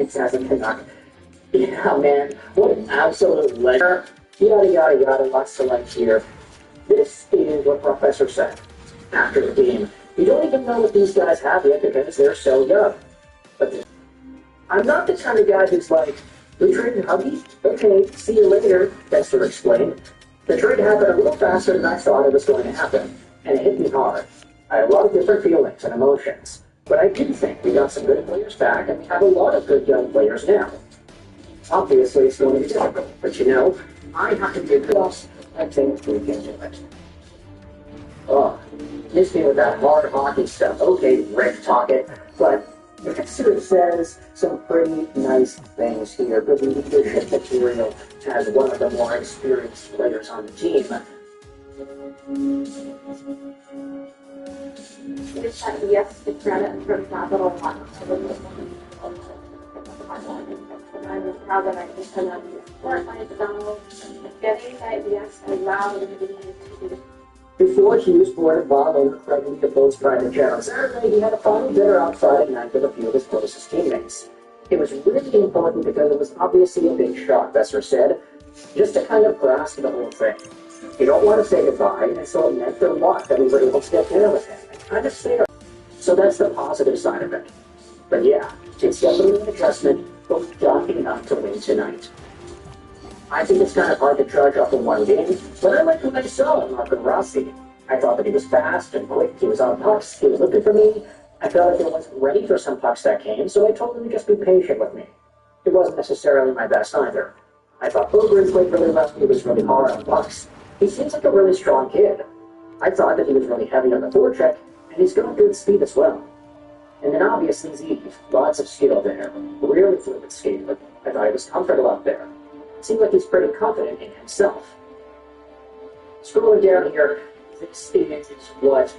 decades as a Canuck. Yeah, man, what an absolute legend. Yada, yada, yada, lots to like here. This is what Professor said after the game. You don't even know what these guys have yet because they're so young. But I'm not the kind of guy who's like, we traded Huggy? Okay, see you later, Besser explained. The trade happened a little faster than I thought it was going to happen, and it hit me hard. I had a lot of different feelings and emotions, but I do think we got some good players back, and we have a lot of good young players now. Obviously, it's going to be difficult, but you know, I have to be a good boss. I think we can do it. Oh, miss me with that hard hockey stuff. Okay, Rick, talk it, but Dexter says some pretty nice things here. Good leadership material as one of the more experienced players on the team. It's that yes to credit from Capital One. I'm proud that I can come out and support myself. Getting that yes allowed me to do. Before Hughes boarded Bob owner Craig Lee of Boats Private Jet on Saturday, he had a final dinner on Friday night with a few of his closest teammates. It was really important because it was obviously a big shock, Besser said, just to kind of grasp the whole thing. You don't want to say goodbye, and so it meant their luck that we were able to get dinner with him and kind of stay. So that's the positive side of it. But yeah, it's definitely an adjustment, but we've done enough to win tonight. I think it's kind of hard to judge off of one game, but I liked what I saw in Marco Rossi. I thought that he was fast and quick, he was on pucks, he was looking for me. I felt like I wasn't ready for some pucks that came, so I told him to just be patient with me. It wasn't necessarily my best either. I thought Ogren played really well, he was really hard on pucks. He seems like a really strong kid. I thought that he was really heavy on the forecheck, and he's got good speed as well. And then obviously Zeke, lots of skill there, really fluid skater. I thought he was comfortable up there. Seemed like he's pretty confident in himself. Scrolling down here, this is what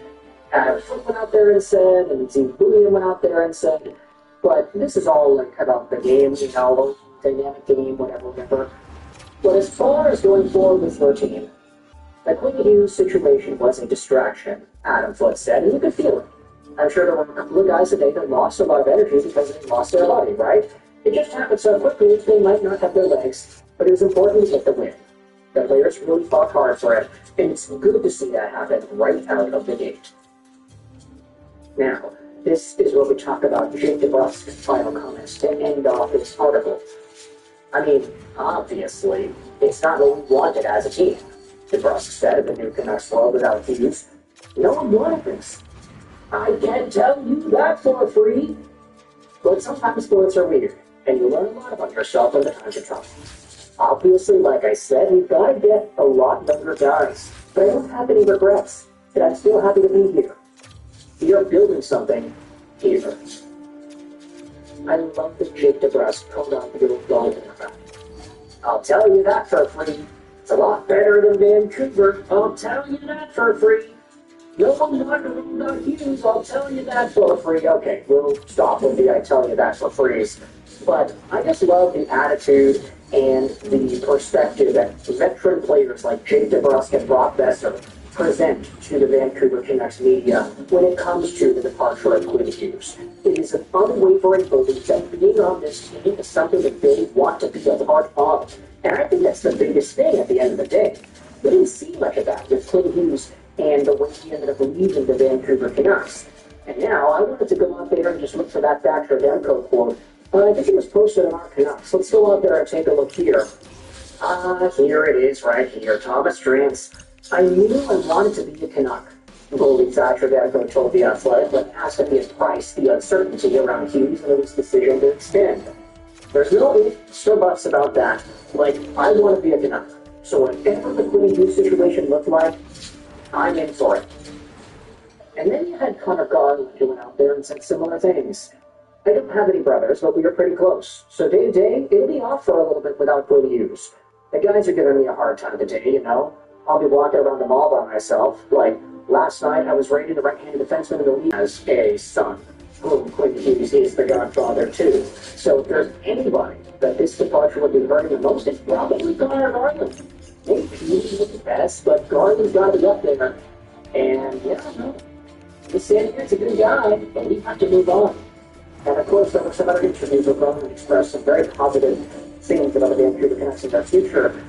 Adam Foote went out there and said, and Zeke Bouillon went out there and said, but this is all like about the game, you know, dynamic game, whatever. But as far as going forward with your team, the Quinn Hughes situation was a distraction, Adam Foote said, and you could feel it. I'm sure there were a couple of guys today that lost a lot of energy because they lost their body, right? It just happened so quickly, they might not have their legs, but it was important to get the win. The players really fought hard for it, and it's good to see that happen right out of the gate. Now, this is where we talk about Jake DeBrusk's final comments to end off this article. I mean, obviously, it's not what we wanted as a team. DeBrusk said the new Canucks world without Hughes. No one wanted this. I can't tell you that for free. But sometimes sports are weird, and you learn a lot about yourself when the times are tough. Obviously, like I said, we've got to get a lot younger guys, but I don't have any regrets, and I'm still happy to be here. We are building something here. I love that Jake DeBrusk pulled out the old gold in the back. I'll tell you that for free. It's a lot better than Vancouver. I'll tell you that for free. No one's wondering about Hughes. I'll tell you that for free. Okay, we'll stop with the I tell you that for frees. But I just love the attitude and the perspective that veteran players like Jake DeBrusk and Brock Besser present to the Vancouver Canucks media when it comes to the departure of Quinn Hughes. It is an unwavering belief that being on this team is something that they want to be a part of. And I think that's the biggest thing at the end of the day. We didn't see much of that with Quinn Hughes and the way he ended up leaving the Vancouver Canucks. And now I wanted to go out there and just look for that Thatcher Demko quote. I think it was posted on our Canucks. Let's go out there and take a look here. Here it is right here. Thomas Drance. I knew I wanted to be a Canuck. Goalie Thatcher Demko told the Athletic when asked at his price the uncertainty around Hughes and his decision to extend. There's no ifs or buts about that. Like, I want to be a Canuck. So whatever the Quinn Hughes situation looked like, I'm in for it. And then you had Connor Garland who went out there and said similar things. I don't have any brothers, but we are pretty close. So day to day, it'll be off for a little bit without Quinn Hughes. The guys are giving me a hard time today, you know. I'll be walking around the mall by myself. Like, last night I was rated the right-handed defenseman in the league as a son. Whom Quinn Hughes is the godfather too. So if there's anybody that this departure would be hurting the most, it's probably Connor Garland. Maybe Hughes is the best, but Garland's got to be up there. And yeah, no. This Sandy's a good guy, but we have to move on. And of course, there were some other interviews with Roman that expressed some very positive things about the Vancouver Canucks and their future.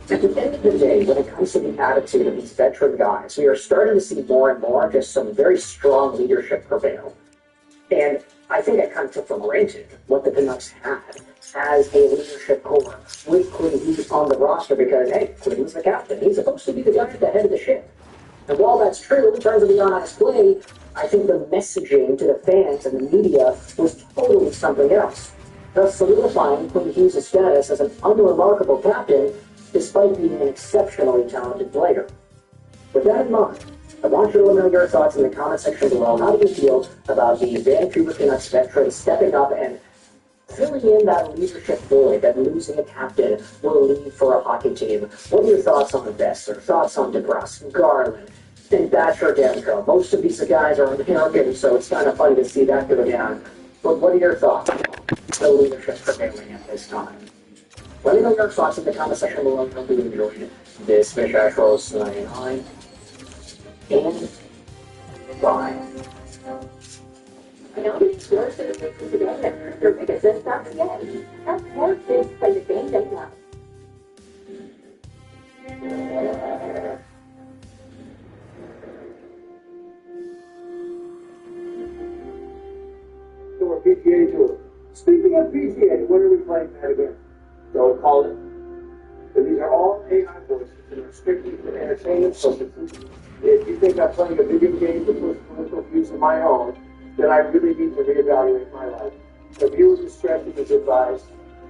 At the end of the day, when it comes to the attitude of these veteran guys, we are starting to see more and more just some very strong leadership prevail. And I think I kind of took for granted what the Canucks had as a leadership core with Quinn Hughes on the roster because, hey, Quinn's the captain. He's supposed to be the guy at the head of the ship. And while that's true in terms of the on-ice play, I think the messaging to the fans and the media was totally something else, thus solidifying Quinn Hughes' status as an unremarkable captain despite being an exceptionally talented player. With that in mind, I want you to let me know your thoughts in the comment section below. How do you feel about the Vancouver Canucks veterans stepping up and filling in that leadership void that losing a captain will leave for a hockey team? What are your thoughts on Besser? Thoughts on DeBrusque, Garland, and Thatcher Demko? Most of these guys are American, so it's kind of funny to see that go down. But what are your thoughts on the leadership prevailing at this time? Let me know your thoughts in the comment section below. I hope you enjoyed this Fish Astros signing on. And bye. I know the scores that are today are biggest and stocks yet. That's more things play the game they love. To our PGA Tour. Speaking of PGA, when are we playing that again? Don't call it. And these are all AI voices and are strictly for entertainment purposes. If you think I'm playing a video game with political views of my own, then I really need to reevaluate my life. The viewers' discretion is advised.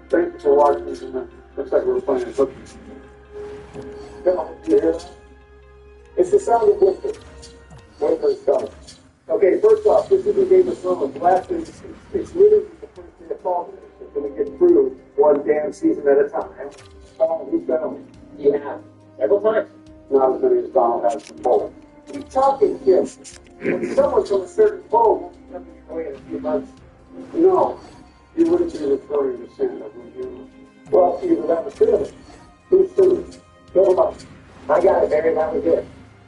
Thank you for watching this. Looks like we're playing a book. Come on, do you hear that? It's the sound of whispers. Wait for it to start. Okay, first off, this is a Game of Thrones. Last week, it's literally the first day of fall. So we get through one damn season at a time. Oh, who's been on? You have several times. Not as many as Donald has from bowling. Keep talking, Kim. When someone from a certain bowl won't be coming your way in a few months. No, you wouldn't be referring to Santa, would you? Well, either that was Santa. Who's Santa? Never mind. I got it, Barry. That was good.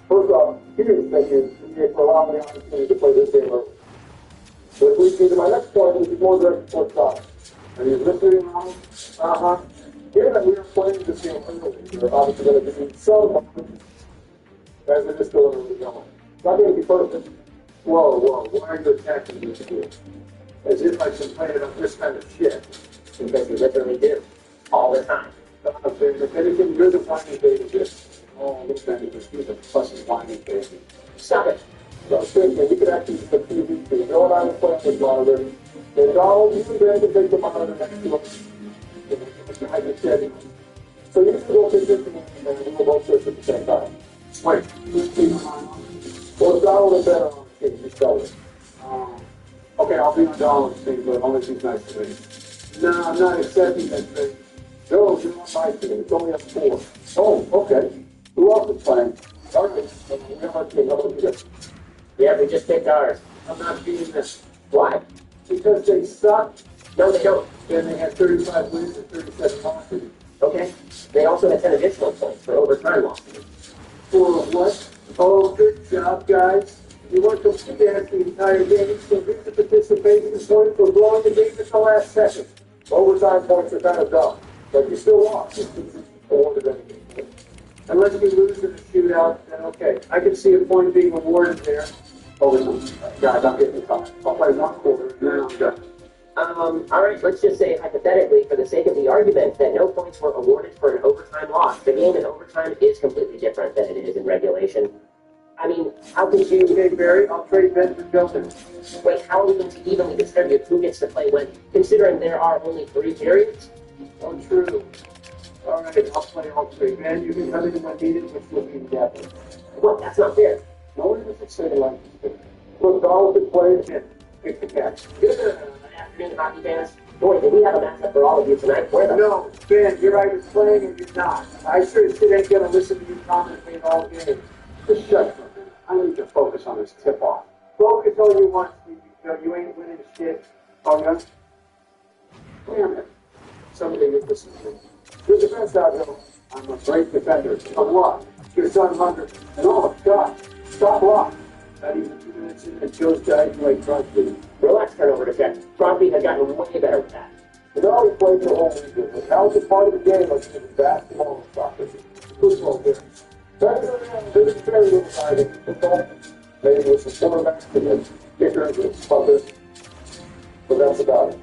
First off, here's thank you for allowing me the opportunity to play this game early. Which leads me to my next point, which is more direct sports talk. Are you listening now? Uh-huh. Given that we are playing this game early, we're obviously going to be some as it is still early going. It's not going to be perfect. Whoa, why are you attacking me today? As if I complain about this kind of shit. Because you literally do. All the time. If anything, you're the whining baby bitch. Oh, look at me, he's a fussy whining baby. Stop it. So I was thinking, we could actually use the TV too. You know what I was playing with monitor? And Donald, you and Brandon take the monitor next to us. I just said, so you can go pick this and we will both search at the same time. Wait, who's taking the monitor? Well, Donald and Ben are on the team, just tell us. Okay, I'll be on Donald's team, but only if he's nice to me. No, I'm not accepting that thing. No, you're on my team. It's only up 4. Oh, okay. Who else is playing? All right, so we have our team. How about you guys? Yeah, we just picked ours. I'm not beating this. Why? Because they suck, No, they don't. and they had 35 wins and 37 losses. Okay. They also had 10 additional points for overtime losses. For what? Oh, good job, guys. You weren't completely at the entire game, so here's the participation point for blowing the game at the last second. Overtime points are kind of dumb, but you still lost. Awarded anything. Unless you lose in a shootout, then okay. I can see a point being awarded there. Overtime. Guys, I'm getting caught. I'll play 1 quarter, and then I'm done. All right, let's just say hypothetically, for the sake of the argument, that no points were awarded for an overtime loss. The game in overtime is completely different than it is in regulation. I mean, how could you... Okay, Barry, I'll trade Benjamin Gilson. Wait, how are we going to evenly distribute who gets to play when, considering there are only 3 periods? Oh, true. All right, I'll play all 3. Man, you can come in when needed, which will be together. What? That's not fair. No one is saying like this. Look, all the players in. Pick the catch. Good afternoon, hockey fans. Boy, did we have a matchup for all of you tonight. Where the... No, Ben, you're either playing or you're not. I sure as shit ain't gonna listen to you commentate all game. Just shut up. I need to focus on this tip-off. Focus all you want, Steve. You ain't winning shit. Oh, yeah? Damn it. Somebody get this to me. Good defense out here. I'm a great defender. Of what? Your son's under. No, God. Stop block. Not even 2 minutes in, and Joe's died like drunk. Relax, turnover to check. Crosby has gotten way better with that. You know, he played the whole weekend, but that was a part of the game like in basketball and soccer. Football there. There's very little side in football. Maybe with some quarterbacks and then kickers and punters. But that's about it.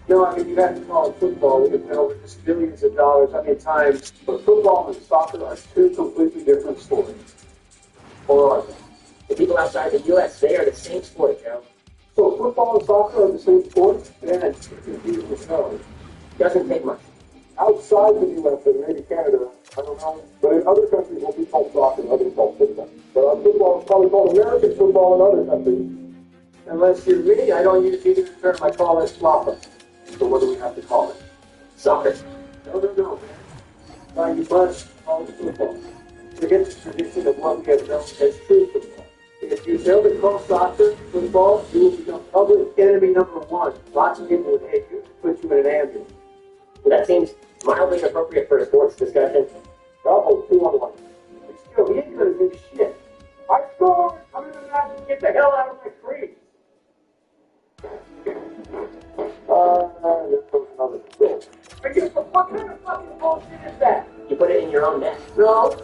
No, I mean, you have to call it football. We have over just billions of dollars, times. But football and soccer are two completely different sports. Or are they? The people outside the U.S., they are the same sport, Joe. So football and soccer are the same sport? Man, it's confusing as hell. Doesn't take much. Outside the U.S. and maybe Canada, I don't know. But in other countries, will be called soccer and others called football. But our football is probably called American football in other countries. Unless you're me, I don't use either term. I call it flopper. So what do we have to call it? Soccer. No, man. Like you must call it football. Forget the tradition of what we have known as true football. If you fail to call soccer football, you will become public enemy number one. Lots of people would hate you and put you in an ambulance. Well, that seems mildly inappropriate for a sports discussion. Double, 2-on-1. But still, he ain't gonna do shit. I scored! I'm in the match. Get the hell out of my crease. There goes another goal. What kind of fucking bullshit is that? You put it in your own net. No.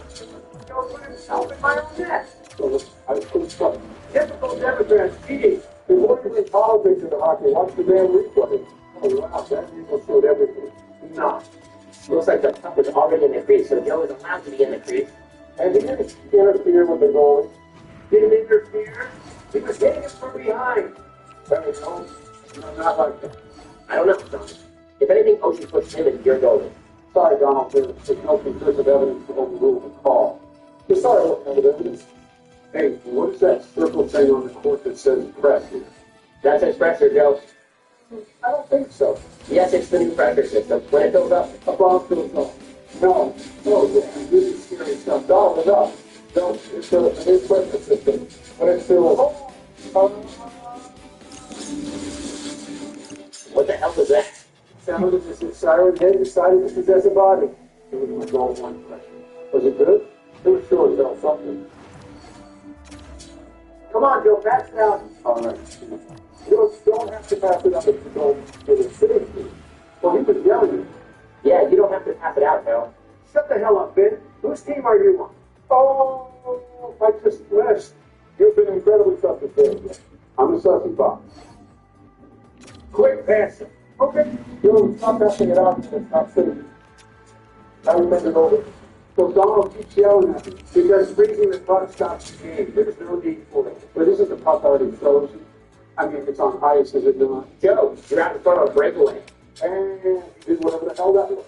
Don't put himself in my own net. So I was pretty funny. Typical Democrats cheating. Before you play politics in the hockey, watch the damn replay. Oh, wow, that people showed everything. No. Looks like the puck was already in the crease, so Joe is allowed to be in the crease. And he didn't interfere with the goalie. Didn't interfere. He was hitting it from behind. There you go. No, not like that. I don't know, Don. If anything, Oshie pushed him and you're golden. Sorry, Donald. There's no conclusive evidence to overrule the call. Sorry, what kind of evidence? Hey, what is that circle thing on the court that says press here? That says pressure, Joe. I don't think so. Yes, it's the new pressure system. When it fills up, A bomb fills up. No, this is scary stuff. Donald, it up. No, it's a new pressure system. When it fills what the hell was that? sounded as if Siren Head decided to possess a body. It was my goal one question. Was it good? It was sure as hell something. Come on, Joe, pass it out. All right. You don't have to pass it out if you don't get it safely. Well, he was yelling. Yeah, you don't have to pass it out, Joe. Shut the hell up, Ben. Whose team are you on? Oh, I just missed. You've been incredibly suspect. I'm a sussy box. Quick passing. Okay. You'll stop passing it out and stop sitting. Now we make it over. So Donald keeps yelling at me because freezing the puck stops the game. There's no need for it. But isn't the puck already frozen? I mean, it's on ice, is it not? Joe, you're out in front of a breakaway. And he did whatever the hell that was.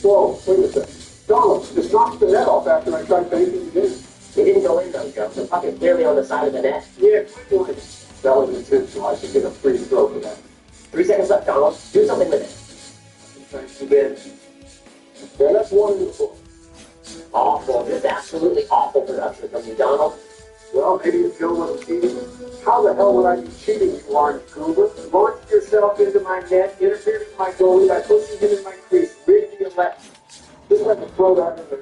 Whoa, wait a second. Donald just knocked the net off after I tried banking it in. It didn't go in, though, Joe. The puck is clearly on the side of the net. Yeah, quick. That was intentional. I should get a free throw for that. 3 seconds left, Donald. Do something with it. Thanks to Ben. Yeah, that's one in the book. Awful. Just absolutely awful production from you, Donald. Well, maybe if Joe wasn't cheating. How the hell would I be cheating, you orange goober? Launched yourself into my net, interfered with my goalie by pushing him in my crease, rigged the election. Just let me throw that in there.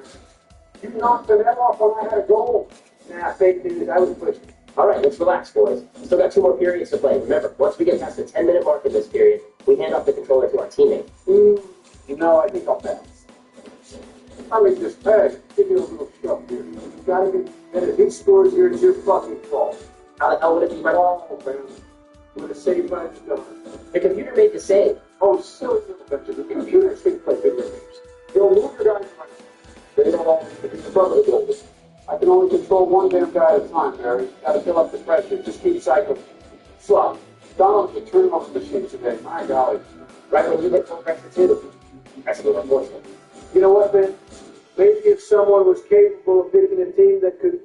You knocked the net off when I had a goal. Nah, fake news. I was pushing. All right, let's relax, boys. We still got 2 more periods to play. Remember, once we get past the 10-minute mark of this period, we hand off the controller to our teammate. No, I think I'll pass. I mean, just pass. Give me a little shove here. You gotta be, and if he scores here, it's your fucking fault. How the hell would it be my fault? Oh, man. With a save by the gun. The computer made the save. Oh, silly little bitch. The computers think play video games. You'll move your guys around. They don't all be in front of the building. I can only control one damn guy at a time, Barry. Gotta fill up the pressure. Just keep cycling. Slug. Donald's a turnover machine today. My golly. Right when you hit full pressure, too. That's a little unfortunate. You know what, Ben? Maybe if someone was capable of picking a team that could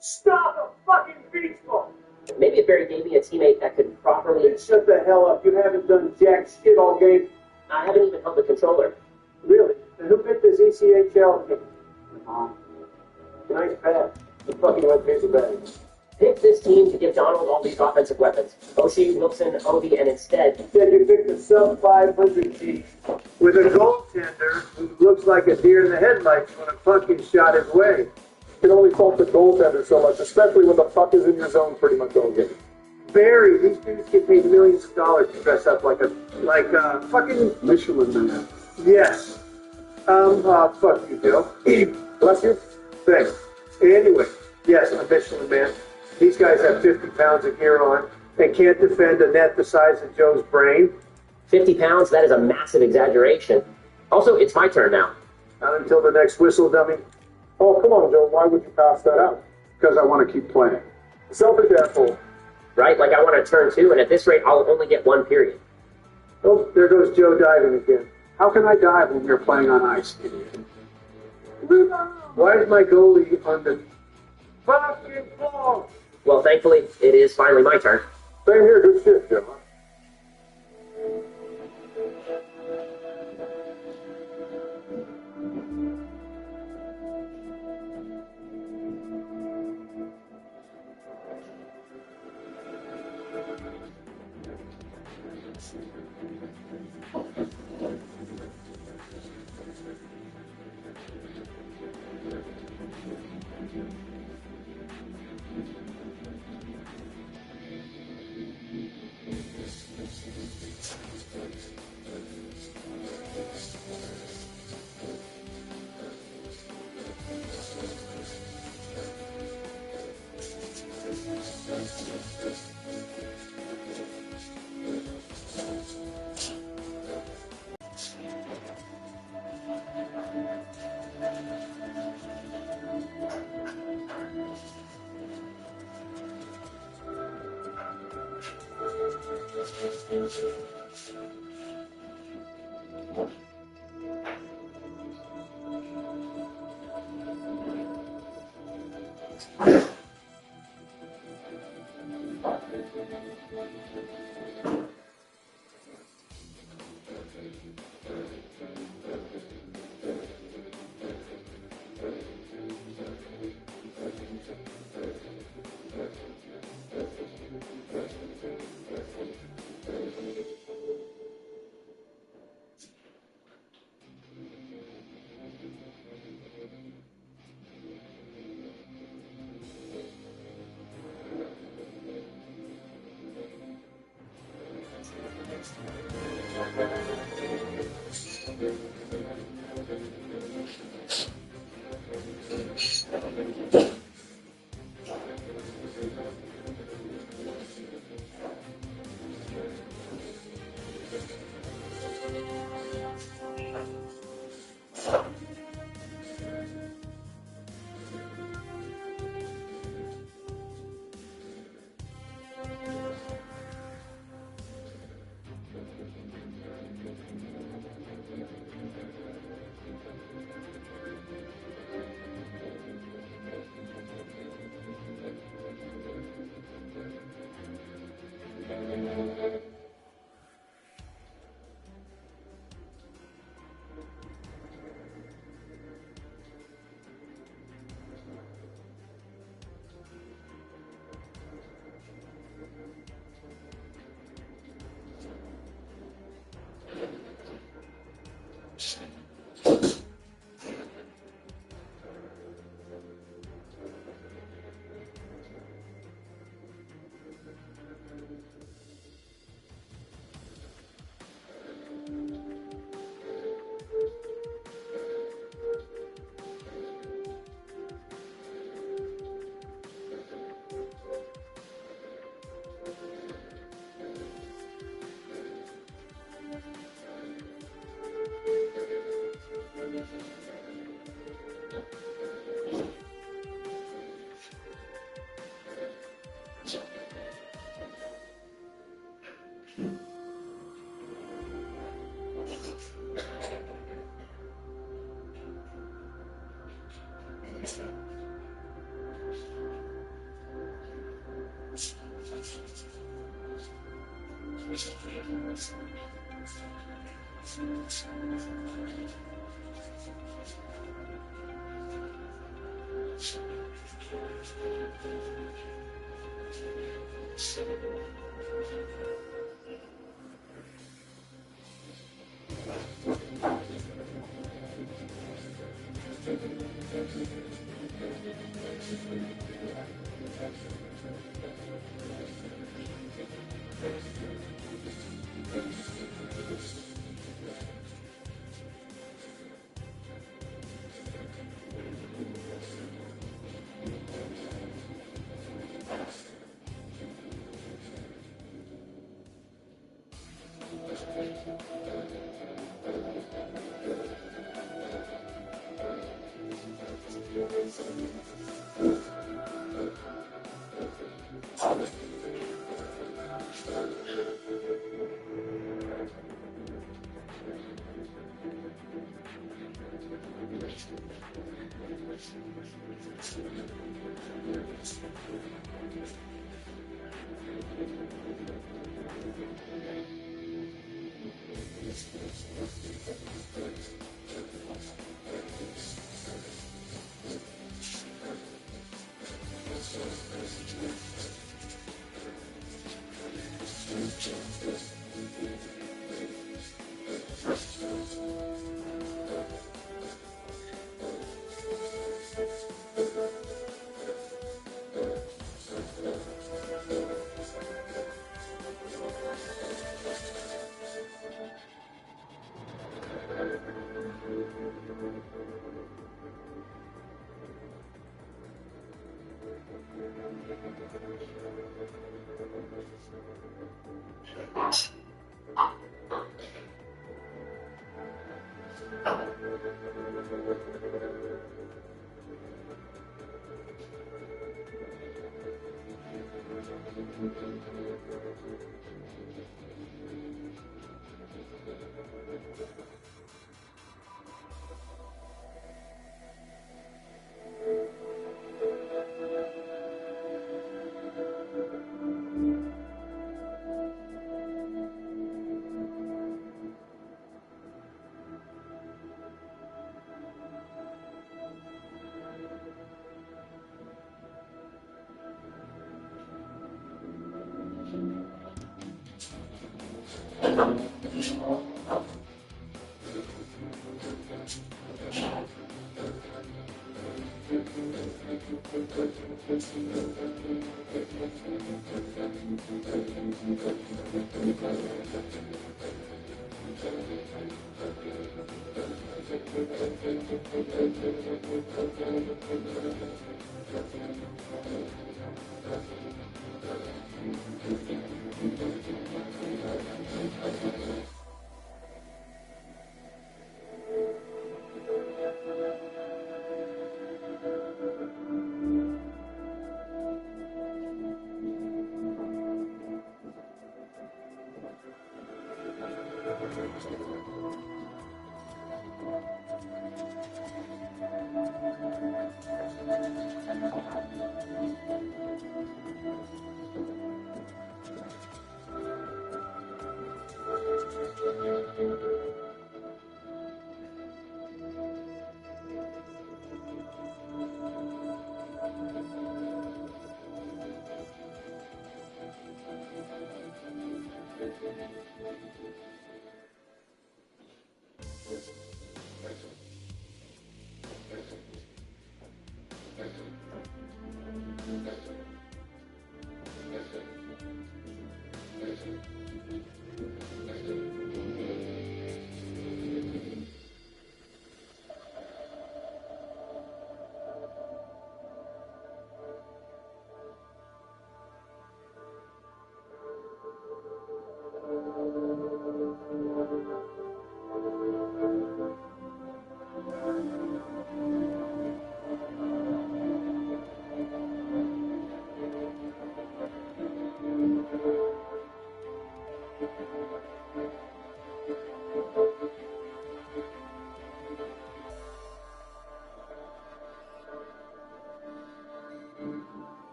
stop a fucking baseball. Maybe if Barry gave me a teammate that could properly... Then shut the hell up. You haven't done jack shit all game. I haven't even held the controller. Really? And who picked this ECHL game? Nice pass. The fucking wet paper bag. Pick this team to give Donald all these offensive weapons. Oshie, Wilson, Ovi, and instead You picked a sub-500 team with a goaltender who looks like a deer in the headlights when a fucking shot his way. You can only fault the goaltender so much, especially when the puck is in your zone pretty much all game. Barry, these dudes get paid millions of dollars to dress up like a fucking Michelin Man. yes. Fuck you, Joe. Bless you. Thanks. Anyway, yes, a Michelin Man. These guys have 50 pounds of gear on and can't defend a net the size of Joe's brain. 50 pounds? That is a massive exaggeration. Also, it's my turn now. Not until the next whistle, dummy. Oh, come on, Joe. Why would you pass that out? Because I want to keep playing. Selfish asshole. Right? Like I want to turn 2, and at this rate, I'll only get 1 period. Oh, there goes Joe diving again. How can I dive when we're playing on ice, idiot? Why is my goalie on the fucking floor? Well, thankfully, it is finally my turn. Same here. Good shit, Joe.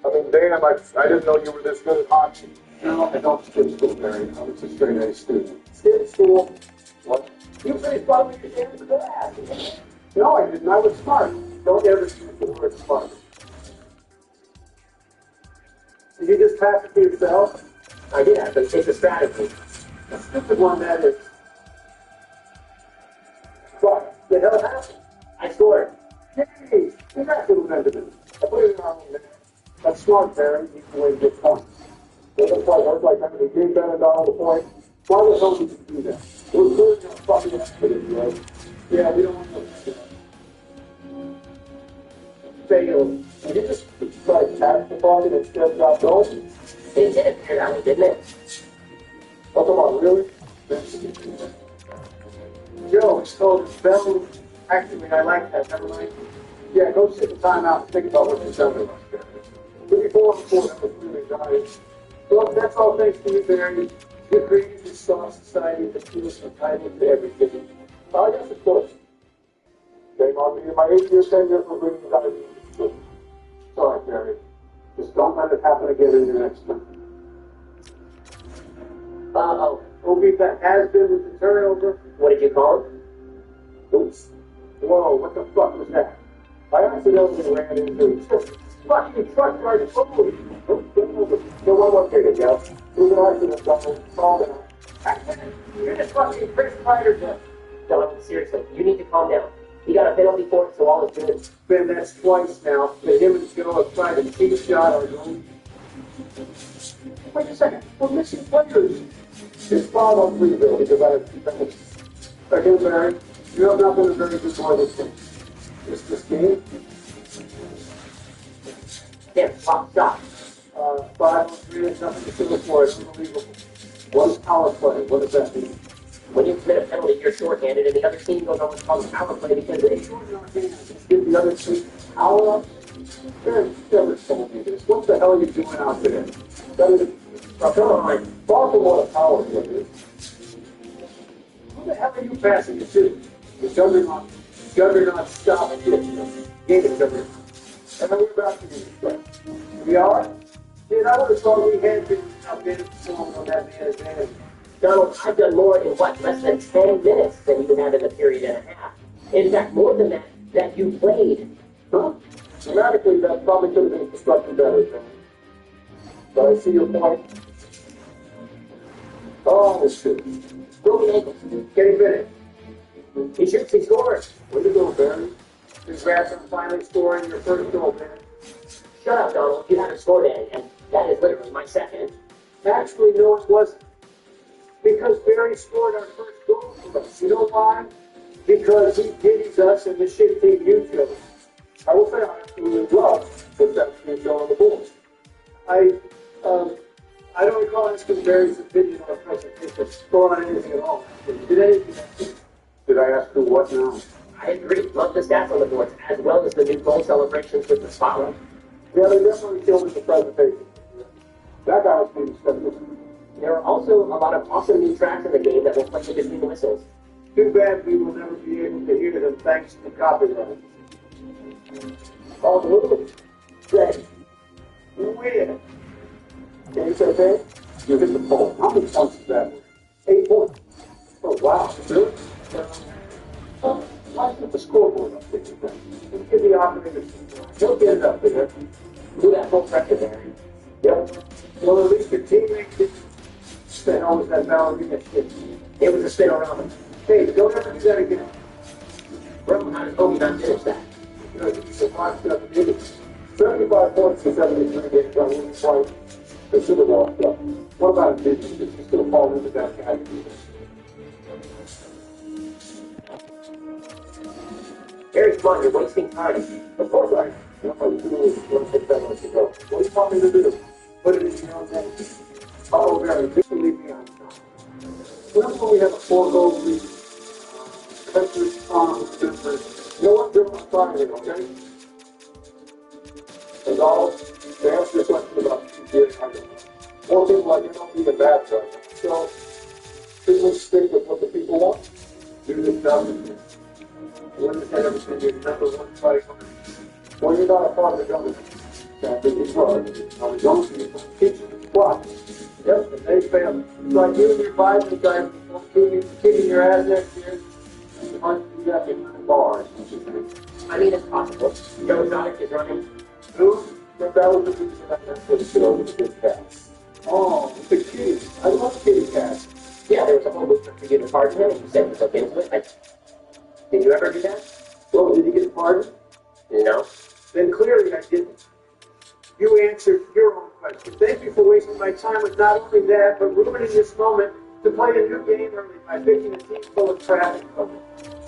I mean, damn, I didn't know you were this good at hockey. No, I don't skip school, Barry. I was a straight A student. Skip school. What? You finished public exam for that. No, I didn't. I was smart. Don't ever use the word smart. Did you just pass it to yourself? I did, but it's a strategy. A stupid one, that is. What the hell happened? I scored. Hey, congrats, little Benjamin. I put it in our own minute. That's smart, Barry. You can win good points. It looks like having a game better down the point. Why the hell did you do that? We're clearly not fucking accident, right? Yeah, we don't want to fail. Did you just try to tap the ball and instead got going? It did appear that way, didn't it? Oh, come on, really? Joe, it's called Bell. Actually, I like that. Never mind. Yeah, go sit the time out and think about what you've done with us. Before, that was really nice. Well, that's all thanks to you, Barry. You created this soft society that feels entitled to everything. I guess, of course. Shame on me in my 8-year tenure for bringing diabetes. Sorry, Barry. Just don't let it happen again in your next time. Uh-oh. We'll beat that has-been with the turnover. What did you call him? Oops. Whoa, what the fuck was that? I accidentally ran into just fucking truck right forward. No one wants to go. It was an accident, Donald. Calm down. Accident? You're just fucking Chris Ryder, Jeff. No, seriously, you need to calm down. He got a penalty for it, so all is good. Ben, that's twice now. That him and Joe have tried to cheap shot our goal. Wait a second. We're missing players. It's 5 on 3, Bill, because I have 2 penalties. Again, Barry, you have not been a very good boy this game. This game? Damn, top shot. 5 on 3 is nothing to show for it. Unbelievable. One power play. What does that mean? When you commit a penalty, you're shorthanded, and the other team goes on what's called a power play because they Give the other team power up. Barry, you never told me this. What the hell are you doing out there? That is, now, come on. Far from what a power play is. Who the hell are you passing it to? The Juggernaut stop it. Game it, Juggernaut. And then we're about to do this. We are? Dude, I would have thought we had been out there on that man's hand. Donald, I've done more in less than 10 minutes than you have in the period and a half. In fact, more than that you played. Huh? Dramatically, that probably could have been constructed better. But I see your point. Oh, shit. Broken ankle. Getting minute. He shoots, he scores. What are you doing, Barry? Congrats on finally scoring your first goal, man. Shut up, Donald. You haven't scored any, and that is literally my second. Actually, no, it wasn't. Because Barry scored our first goal for us. You know why? Because he pities us and the shit team you chose. I will say I absolutely love that that's being shown on the board. I don't recall asking Barry's opinion on a presentation or on anything at all. Did anything? Did I ask you what now? I agree. Love the stats on the boards, as well as the new goal celebrations with the spotlight. Yeah, they definitely killed us the presentation. That guy was being special. There are also a lot of awesome new tracks in the game that will play in between whistles. Too bad we will never be able to hear them thanks to copyright. Oh, look. Ready. Win. Can you say that? You hit the ball. How many points is that? 8 points. Oh, wow. Really? Why isn't the scoreboard up there? Give the operator some. He'll get it up there. Do that full pressure there. Yep. Well, at least your teammate didn't spin over that ballerina shit. It was a spin around. Hey, don't ever do that again. Bro, how did Kobe not finish that? You know, you should watch that video. 75 points to 73 games on one point. They should have walked up. What about business? He's still fall into that category. Harry, come on, you're wasting time. Of course I am. What am I doing? Let's take that one to go. What do you want me to do? Put it in your own hands. Oh, Barry, just leave me on. Remember when we have a 4-goal lead? Country, members. You know what? You're not trying, okay? And all, to answer your question about PGA, more people like you don't need a bad guy. So, should we stick with what the people want? Do this job. You understand everything you're number one fight. Well, you're not a part of the government. That is right. Now, we don't need to teach you what. Yep, and they fail. It's like you and your Biden guys kicking your ass next year. You might do that behind the bars. I mean, it's possible. Joe Exotic is running. Who? That was the reason I got to show with the big cats. Oh, the kitty. I love kitty cats. Yeah, there was a whole movement for you to pardon him, and you said you look into it. Did you ever do that? Well, did you get pardoned? No. Then clearly I didn't. You answered your own question. Thank you for wasting my time TradeDeadline was not only that, but ruining this moment to play a new game early by picking a team full of traffic cones.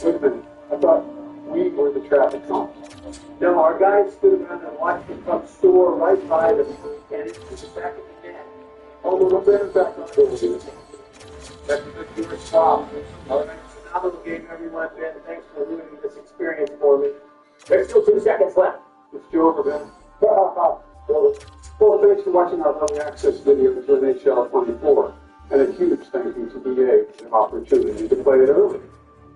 Wait a minute. I thought we were the traffic cones. No, our guys stood around and watched the cup soar right by them, and it was the back of the net. Oh, no, no, better back up. That's a good stop. All right, phenomenal game, everyone. Ben, thanks for ruining this experience for me. There's still 2 seconds left. It's over, Ben. Well, thanks for watching our early access video to NHL 24. And a huge thank you to EA for the opportunity to play it early.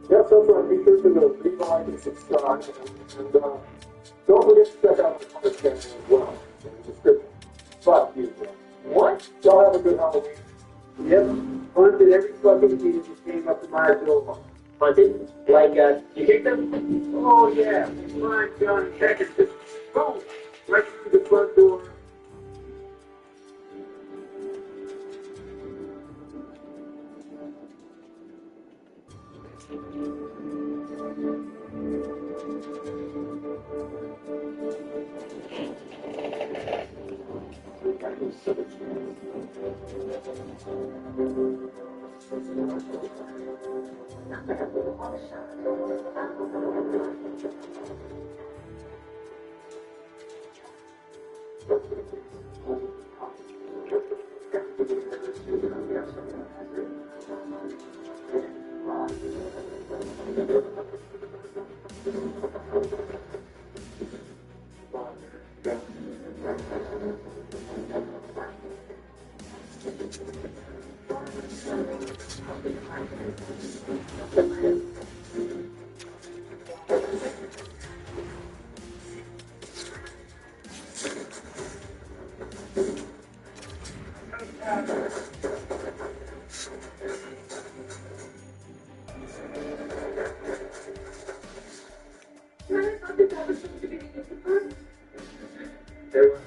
Yes, that's right. Be sure to leave a like and subscribe. And don't forget to check out the Twitter channel as well in the description. But you, What? y'all have a good Halloween. Yep, hunted every fucking team that came up to my door. Hunted? Like, you kicked them? Oh, yeah. Ryan, John, and Beckett just boom, right through the front door. There was.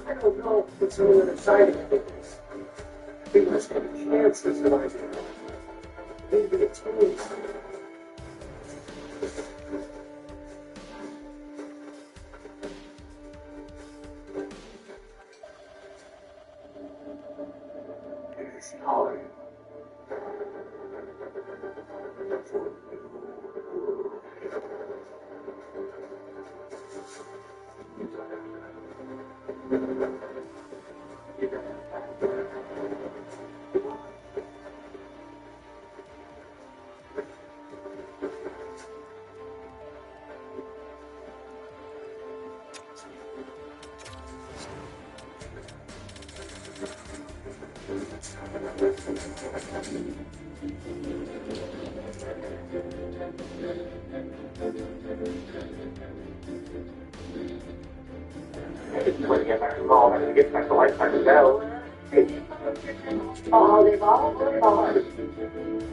I don't know what's on the other side of this. I think there's any chances that I can. Maybe it's me. It's hard.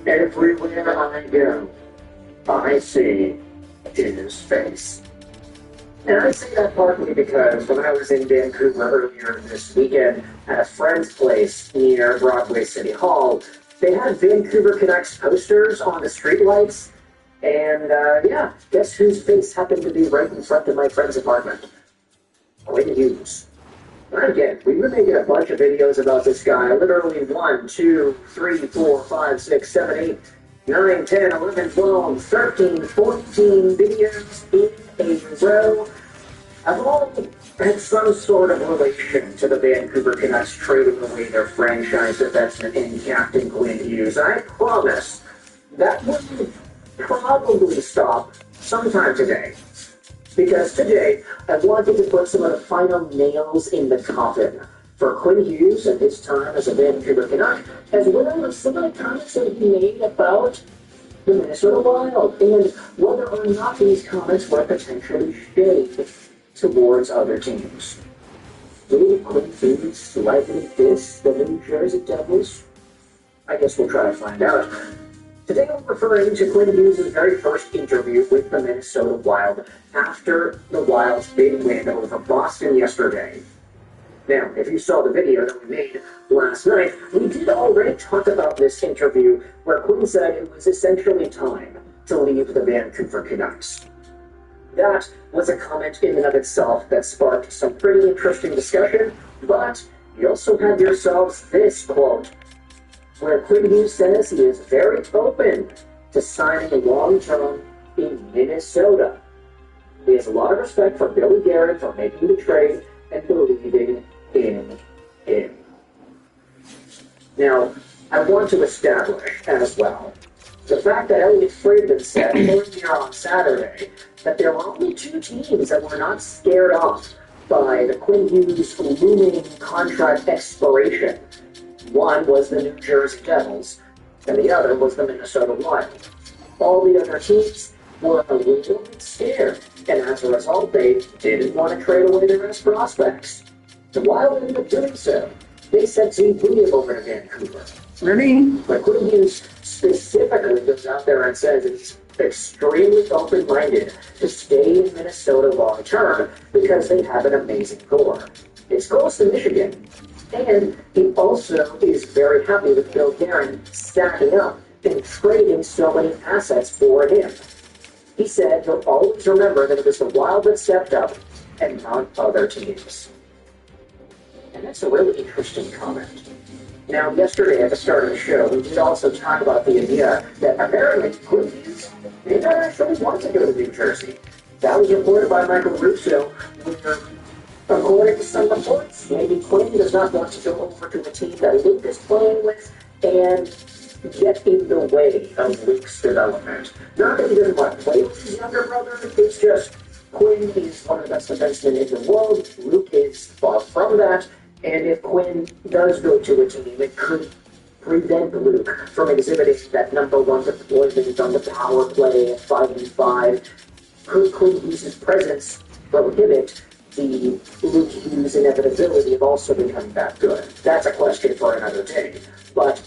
Everywhere I go, I see his face. And I say that partly because when I was in Vancouver earlier this weekend at a friend's place near Broadway City Hall, they had Vancouver Canucks posters on the streetlights. And yeah, guess whose face happened to be right in front of my friend's apartment? Quinn Hughes. And again, we've been making a bunch of videos about this guy. Literally 1, 2, 3, 4, 5, 6, 7, 8, 9, 10, 11, 12, 13, 14 videos in a row. I've all had some sort of relation to the Vancouver Canucks trading away their franchise defenseman in Captain Quinn Hughes. I promise that will probably stop sometime today. Because today, I wanted to put some of the final nails in the coffin for Quinn Hughes and his time as a Vancouver Canuck, as well as some of the comments that he made about the Minnesota Wild, and whether or not these comments were potentially shade towards other teams. Will Quinn Hughes slightly diss the New Jersey Devils? I guess we'll try to find out. Today I'm referring to Quinn Hughes' very first interview with the Minnesota Wild after the Wild's big win over Boston yesterday. Now, if you saw the video that we made last night, we did already talk about this interview where Quinn said it was essentially time to leave the Vancouver Canucks. That was a comment in and of itself that sparked some pretty interesting discussion, but you also had yourselves this quote, where Quinn Hughes says he is very open to signing long-term in Minnesota. He has a lot of respect for Billy Guerin for making the trade and believing in him. Now, I want to establish as well the fact that Elliot Friedman said earlier on Saturday that there were only two teams that were not scared off by the Quinn Hughes looming contract expiration. One was the New Jersey Devils, and the other was the Minnesota Wild. All the other teams were a little bit scared, and as a result, they didn't want to trade away their best prospects. The Wild ended up doing so. They sent Zeke Williams over to Vancouver. But Quinn Hughes specifically goes out there and says he's extremely open-minded to stay in Minnesota long-term because they have an amazing core. It's close to Michigan. And he also is very happy with Bill Guerin stacking up and trading so many assets for him. He said he'll always remember that it was the Wild that stepped up and not other teams. And that's a really interesting comment. Now, yesterday at the start of the show, we did also talk about the idea that apparently Quinn Hughes may not actually want to go to New Jersey. That was reported by Michael Russo, where, according to some reports, maybe Quinn does not want to go over to the team that Luke is playing with and get in the way of Luke's development. Not that he doesn't want to play with his younger brother, it's just Quinn is one of the best defensemen in the world, Luke is far from that, and if Quinn does go to a team, it could prevent Luke from exhibiting that number one deployment on the power play at 5v5. Could Quinn use his presence prohibit the Luke Hughes inevitability of also becoming that good? That's a question for another day. But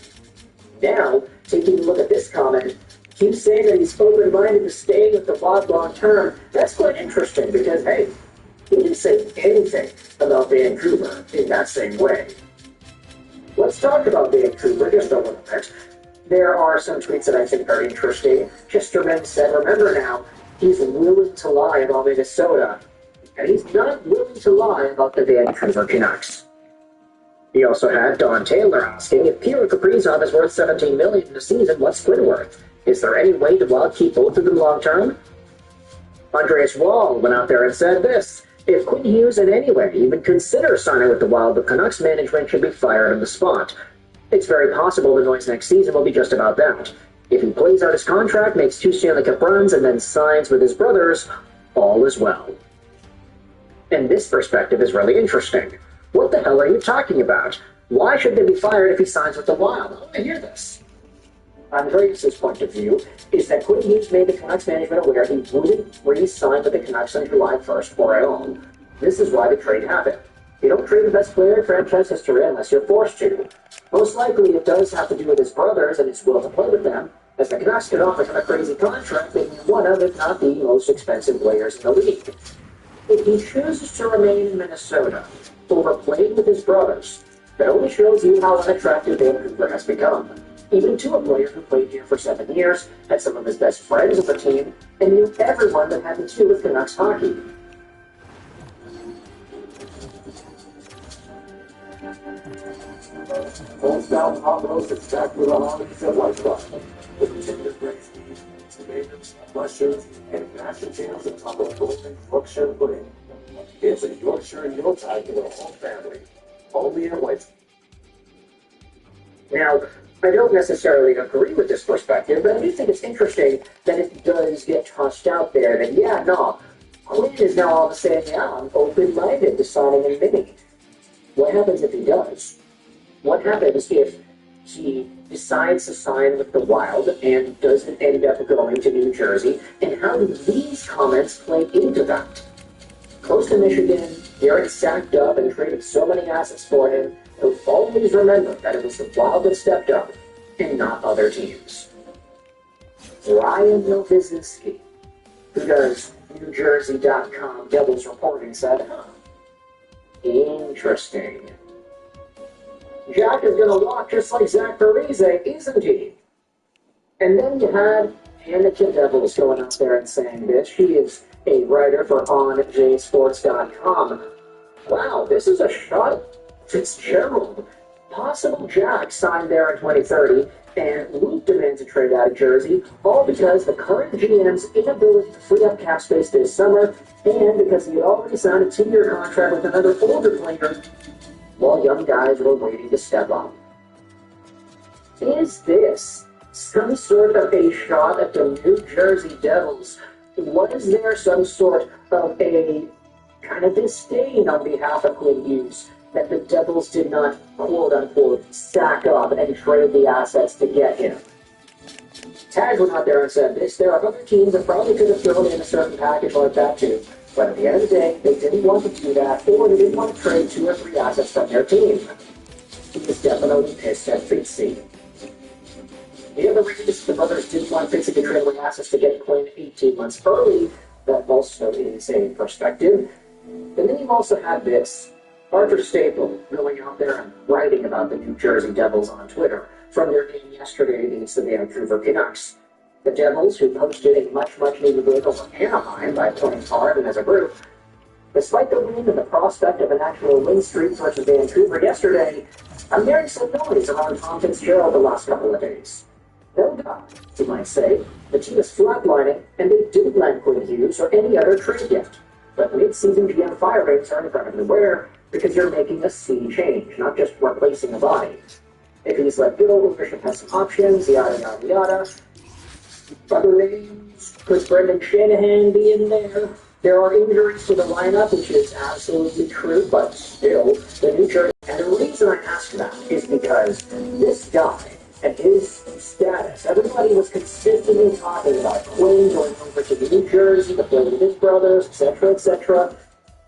now, taking a look at this comment, Hughes saying that he's open-minded to staying with the Wild long-term, that's quite interesting because, hey, he didn't say anything about Vancouver in that same way. Let's talk about Vancouver just a little bit. There are some tweets that I think are interesting. Chesterman said, remember now, he's willing to lie about Minnesota, and he's not willing to lie about the Vancouver Canucks. He also had Don Taylor asking, if Pierre Kaprizov is worth $17 million in a season, what's Quinn worth? Is there any way the Wild keep both of them long-term? Andreas Wall went out there and said this, if Quinn Hughes in any way even consider signing with the Wild, the Canucks management should be fired on the spot. It's very possible the Noise next season will be just about that. If he plays out his contract, makes 2 Stanley Cup runs, and then signs with his brothers, all is well. And this perspective is really interesting. What the hell are you talking about? Why should they be fired if he signs with the Wild? I want to hear this. Andreas' point of view is that Quinn Hughes made the Canucks management aware he wouldn't re-sign with the Canucks on July 1st or at all. This is why the trade happened. You don't trade the best player in franchise history unless you're forced to. Most likely it does have to do with his brothers and his will to play with them, as the Canucks could offer him a crazy contract making him one of, if not the most expensive players in the league. If he chooses to remain in Minnesota over playing with his brothers, that only shows you how unattractive Vancouver has become. Even to a player who played here for 7 years, had some of his best friends on the team, and knew everyone that had to do with Canucks hockey. Holds down Pablos exactly how he said like that. The continuous race, tomatoes, mushrooms, and mashed potatoes on top of golden Yorkshire pudding. It's a Yorkshire Yuletide for the whole family. Only in white. Now, I don't necessarily agree with this perspective, but I do think it's interesting that it does get tossed out there that, yeah, no, Quinn is now all of a sudden, yeah, I'm open-minded to signing a mini. What happens if he does? What happens if he decides to sign with the Wild and doesn't end up going to New Jersey? And how do these comments play into that? Close to Michigan, Garrett sacked up and traded so many assets for him. He'll always remember that it was the Wild that stepped up and not other teams. Ryan Nowizinski, who does NewJersey.com Devils reporting, said, interesting. Jack is going to walk just like Zach Parise, isn't he? And then you had Anakin Devils going out there and saying this. She is a writer for OnJSports.com. Wow, this is a shot. Fitzgerald. Possible Jack signed there in 2030, and Luke demands a trade out of Jersey, all because the current GM's inability to free up cap space this summer, and because he had already signed a 2-year contract with another older player, while young guys were waiting to step up. Is this some sort of a shot at the New Jersey Devils? Was there some sort of a kind of disdain on behalf of Quinn Hughes that the Devils did not, quote-unquote, sack up and trade the assets to get him? Tags went out there and said this. There are other teams that probably could have thrown in a certain package like that too. But at the end of the day, they didn't want to do that, or they didn't want to trade 2 or 3 assets from their team. He was definitely pissed at Fitzy. The other reason the brothers didn't want Fitzy to trade away assets to get Quinn 18 months early, that also is a perspective. And then you also had this. Arthur Staple going out there and writing about the New Jersey Devils on Twitter from their game yesterday against the Vancouver Canucks. The Devils, who posted a much needed win over Anaheim by playing hard and as a group, despite the win and the prospect of an actual win streak versus Vancouver yesterday, I'm hearing some noise around Tom Fitzgerald the last couple of days. No doubt, you might say, the team is flatlining and they didn't land Quinn Hughes or any other trade yet. But mid-season GM fire rates are incredibly rare because you're making a sea change, not just replacing a body. If he's let go, ownership has some options, yada yada yada. Other names, could Brendan Shanahan be in there? There are injuries to the lineup, which is absolutely true, but still, the New Jersey. And the reason I ask that is because this guy and his status, everybody was consistently talking about Quinn going over to New Jersey to play with his brothers, etc., etc.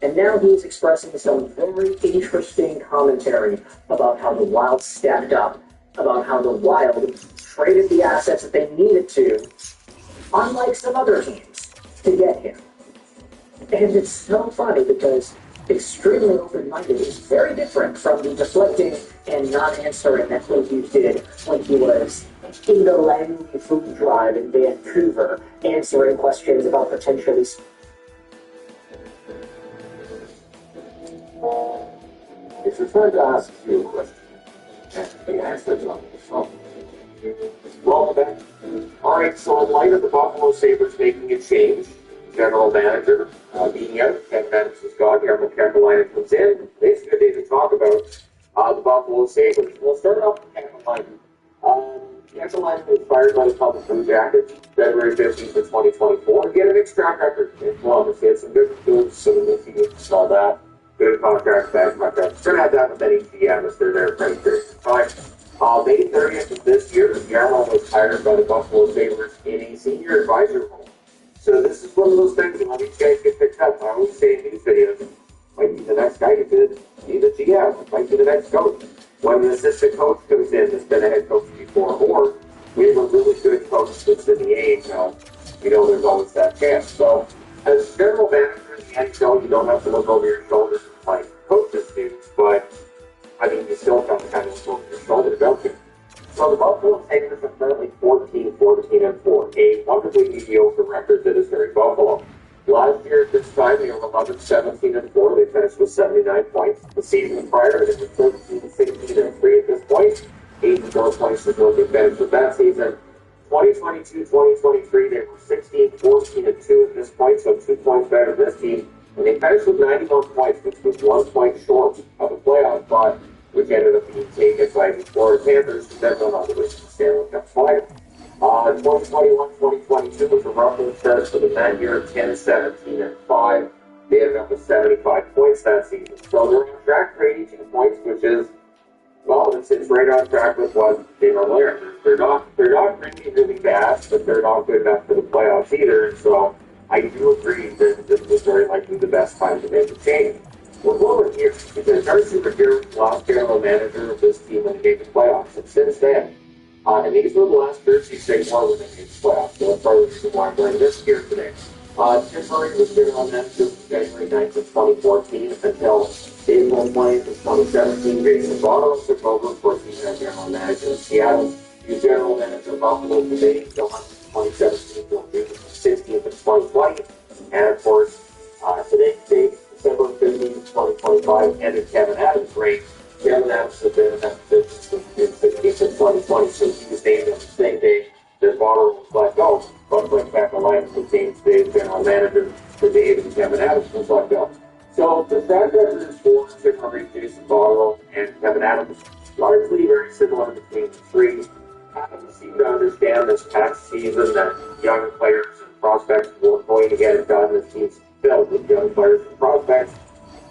And now he's expressing some very interesting commentary about how the Wild stepped up, about how the Wild traded the assets that they needed to, unlike some other teams, to get him. And it's so funny because extremely open-minded is very different from the deflecting and not answering that Quinn Hughes did when he was in the Langley food drive in Vancouver, answering questions about potentially. It's your turn to ask you a question. And the answer is on the phone. Well, then, all right, so in light of the Buffalo Sabres making a change, general manager being out, Kevin Adams is gone, Jarmo Carolina comes in. Today's a good day to talk about the Buffalo Sabres. We'll start off with Carolina. Carolina was fired by the Columbus Blue Jackets February 15th of 2024. He had a mixed track record in Columbus. He had some good moves, some of the teams, all that. Good contracts, bad contracts. Going to have that with any GM if they're there for any period of time. May 30th of this year, Jarmo was hired by the Buffalo Sabres in a senior advisor role. So this is one of those things that when these guys get picked up, I always say in these videos, might be the next guy to be the GM, might be the next coach. When the assistant coach comes in that's been a head coach before, or we have a really good coach that's in the AHL, there's always that chance. So as general manager in the NHL, you don't have to look over your shoulder like coaches do, but you still have to kind of look over your shoulder, don't you? So the Buffalo Sabres are currently 14-14-4, a wonderfully mediocre record that is very Buffalo. Last year at this time, they were 11-17-4. They finished with 79 points. The season prior, they were 13-16-3 at this point. 84 points to go to finish with that season. 2022-2023, they were 16-14-2 at this point, so 2 points better than this team. And they finished with 91 points, which was 1 point short of a playoff spot, which ended up being taken by the Florida Panthers, who then went on to win the Stanley Cup final. 2021-2022 was a rough start for them that year, 10-17-5. They ended up with 75 points that season. So they're on track for 82 points, which is, it's right on track with what they were there. They're not really bad, but they're not good enough for the playoffs either. And so I do agree that this was very likely the best time to make a change. We're lower here because Darcy Bergeron was the last general manager of this team when they made the playoffs. And since then, and these were the last jerseys they wore when they made the playoffs. So that's part of the reason why I'm wearing this here today. Tim Murray was general manager from January 9th of 2014 until April 20th of 2017. Jason Botto took over for senior general manager in Seattle. He was general manager of Buffalo from May until 2017 until June 16th of 2020. And of course, today's date, December 15th, 2025, ended Kevin Adams' reign. Kevin Adams has been in that position since June 16th of 2020, so he was named on the same day that Botterill was let go. But went back on line with the team today's general manager, the day that Kevin Adams was let go. So the track record is for Chicago, Jason Botterill, and Kevin Adams, largely very similar between the three. Adams seemed to understand this past season that young players and prospects were going to get it done. This team's filled with young players and prospects.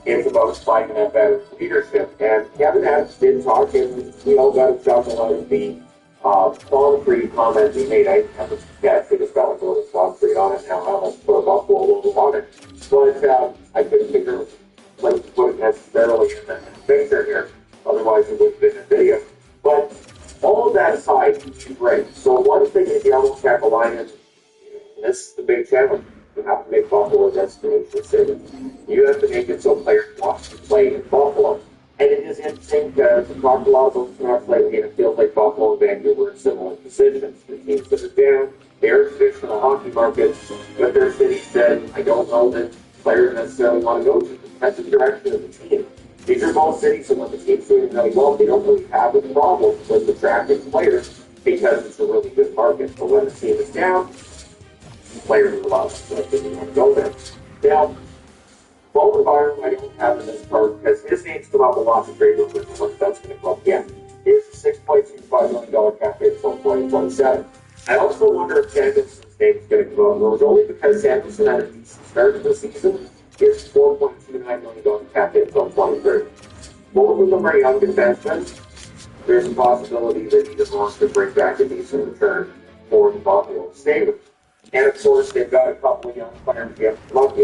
It's about finding that better leadership. And Kevin Adams did talk, and we all got a chuckle out of the Songfried comment he made. I haven't actually just got a little Songfried on it now. I'll put a Buffalo logo on it. But I couldn't figure like to put it necessarily in the picture here. Otherwise, it would have been a video. But all of that aside, great. So one thing is the Yellow Jackal line, and this is the big challenge. You have to make Buffalo a destination city. You have to make it so players want to play in Buffalo. And it is interesting because the Crocodiles opened up lately, and it feels like Buffalo and Vancouver are in similar positions. The teams that are down, they're traditional hockey markets, but their city said, I don't know that players necessarily want to go to. That's the direction of the team. These are both cities, and when the team's doing really well, they don't really have a problem with attracting players because it's a really good market. But when the team is down, players are allowed to go there. Now, Bowen Byron, I don't have in this part because his name's come up a lot to trade rumors, and what that's going to come up again. Here's a $6.25 million cap hit until 2027. I also wonder if Samuelson's name is going to come up. It was only because Samuelson had a decent start to the season. Here's $4.29 million cap hit until 2030. Both of them are young defensemen. There's a possibility that either one could bring back a decent return for the Buffalo Sabres. And of course, they've got a couple of young players. You've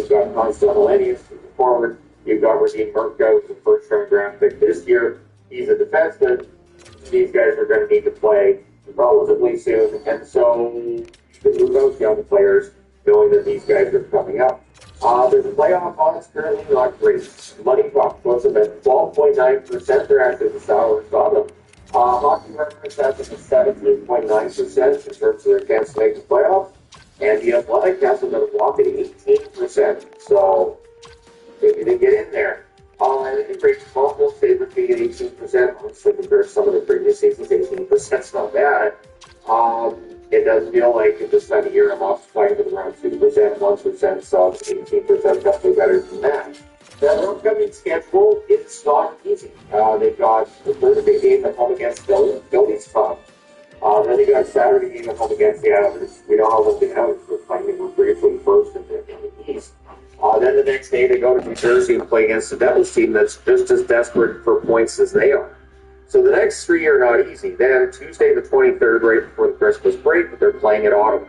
got Constantinius, who's a forward. You've got Radim Murko, who's a first-round draft pick this year. He's a defenseman. These guys are going to need to play relatively soon. And so you can move those young players knowing that these guys are coming up. There's a playoff odds currently not great. Money Talk puts them at 12.9%. They're actually the sourest on them. Hockey Reference has them at 17.9% in terms of their chance to make the playoffs. And the Athletic has them at a whopping 18%. So they didn't get in there. And it breaks Buffalo Sabres being at 18%. Honestly, compared to some of the previous seasons, 18% is not bad. It does feel like at this time of year, I'm off playing with around 2%, 1%, so 18% definitely better than that. Their upcoming schedule is not easy. They've got the Thursday game at home against Philly. Philly's tough. Then they got Saturday game at home against the Islanders. We know how well the Islanders were playing. They were briefly first in the East. Then the next day they go to New Jersey and play against the Devils team that's just as desperate for points as they are. So the next three are not easy. Then Tuesday the 23rd, right before the Christmas break, they're playing at Ottawa.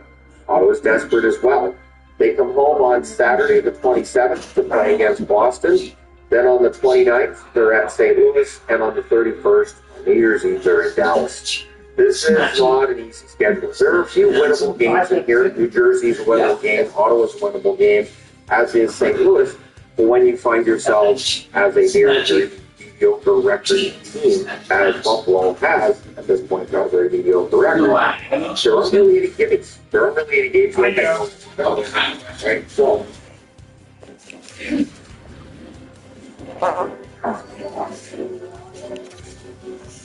Ottawa's desperate as well. They come home on Saturday the 27th to play against Boston. Then on the 29th, they're at St. Louis. And on the 31st, on New Year's Eve, they're in Dallas. This is not an easy schedule. There are a few winnable games in here. New Jersey's a winnable game. Ottawa's a winnable game, as is St. Louis. But when you find yourself as a very mediocre record team, as Buffalo has, at this point, not a very mediocre record, there aren't really any gimmicks. There aren't really any games like that. Right? So,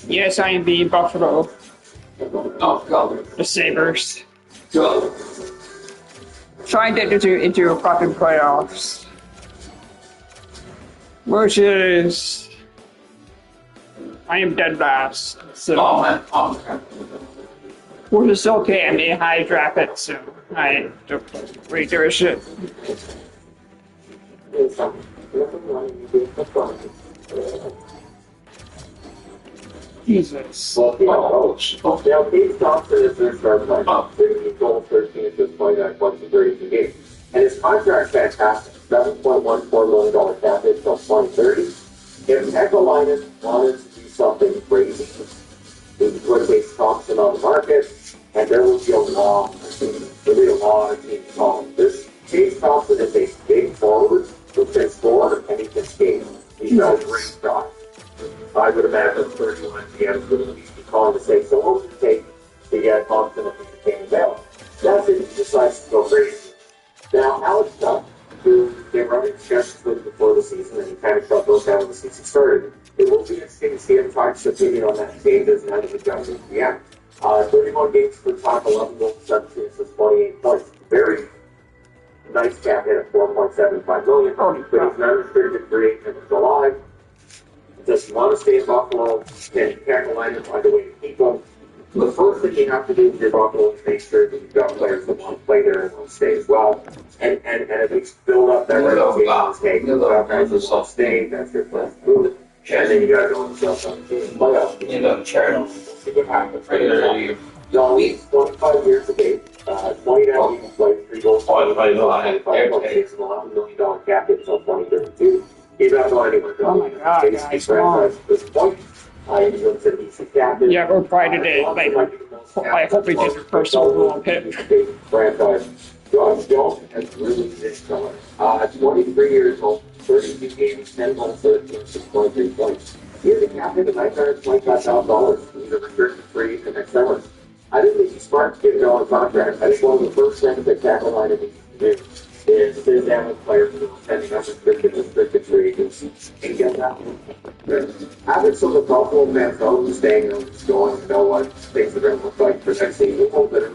yes, I am being Buffalo. The Sabres. Trying to get into a fucking playoffs. Which is... I am dead last. So... Which is okay, I mean, high draft it, so I don't really give a shit. Jesus. Now, Dave Thompson is their star player. 13 goals, 13 assists, 29 points in 32 games. And his contract's fantastic. $7.14 million cap hit until 2030. If Ekalainen wanted to do something crazy, he could put Dave Thompson on the market, and there would be a lot of teams calling. This Dave Thompson is a big forward who can score and he can skate. He's got a great shot. I would imagine 31 GMs would at least be calling to say, so what would it take to get Thompson if he became available? That's if he decides to go crazy. Now, Alex Tuck they run in sessions with before the season, and he kind of shut those down when the season started. It will be interesting to see if Tyke's opinion on that changes now that we've got to the end. 31 games for Tyke, 11 goals, 17 assists, 28 points. Very nice cap hit at $4.75 million, but he's an unrestricted free agent in July. Does he want to stay in Buffalo? Can Carolina find a way to keep him? The first thing you have to do if you're Buffalo is make sure that you've got players that want to play there and want to stay as well. And at least build up that reputation. Hey, you've got guys that want to stay, that's your first move. And then you got to go and sell some team playoffs. See what happens. John Lee's 25 years of age, 29 games played, 3 goals, 25 points, and $11 million cap hit until 2032. He's not going anywhere. Oh my God, guys, come on. At this point. Yeah, we're probably today. Like, I hope he gets a first overall pick. Franchise. Josh Jones has really been stellar. 23 years old, 32 games, 10 goals, 13, 6.3 points. He's the captain of $925,000. He's a restricted free for next summer. I think he's smart to get him on contract. I think one of the first things that Carolina needs to do is sit down with players who are sending up restricted free agents and get that. Having some of the Buffalo fans know who's staying and who's going and know what things are going to look like for next season. We'll hope that